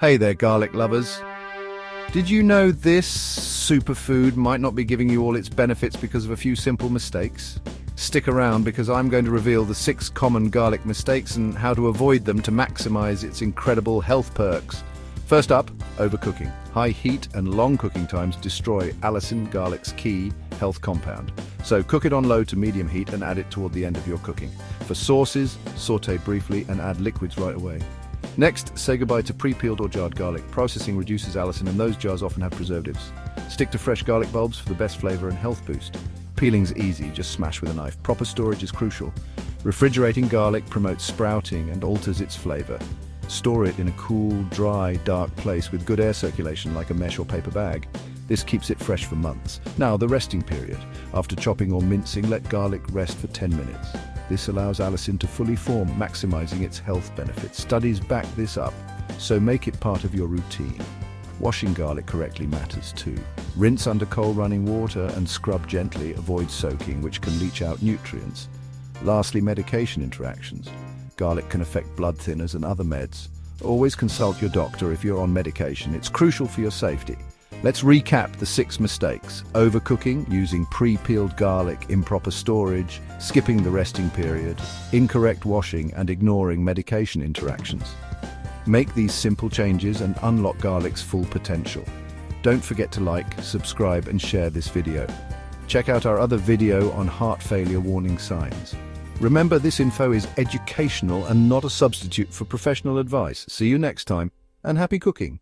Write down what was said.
Hey there, garlic lovers. Did you know this superfood might not be giving you all its benefits because of a few simple mistakes? Stick around because I'm going to reveal the 6 common garlic mistakes and how to avoid them to maximize its incredible health perks. First up, overcooking. High heat and long cooking times destroy allicin, garlic's key health compound. So cook it on low to medium heat and add it toward the end of your cooking. For sauces, saute briefly and add liquids right away. Next, say goodbye to pre-peeled or jarred garlic. Processing reduces allicin and those jars often have preservatives. Stick to fresh garlic bulbs for the best flavor and health boost. Peeling's easy, just smash with a knife. Proper storage is crucial. Refrigerating garlic promotes sprouting and alters its flavor. Store it in a cool, dry, dark place with good air circulation like a mesh or paper bag. This keeps it fresh for months. Now, the resting period. After chopping or mincing, let garlic rest for 10 minutes. This allows allicin to fully form, maximizing its health benefits. Studies back this up, so make it part of your routine. Washing garlic correctly matters too. Rinse under cold running water and scrub gently. Avoid soaking, which can leach out nutrients. Lastly, medication interactions. Garlic can affect blood thinners and other meds. Always consult your doctor if you're on medication. It's crucial for your safety. Let's recap the 6 mistakes. Overcooking, using pre-peeled garlic, improper storage, skipping the resting period, incorrect washing, and ignoring medication interactions. Make these simple changes and unlock garlic's full potential. Don't forget to like, subscribe, and share this video. Check out our other video on heart failure warning signs. Remember, this info is educational and not a substitute for professional advice. See you next time, and happy cooking!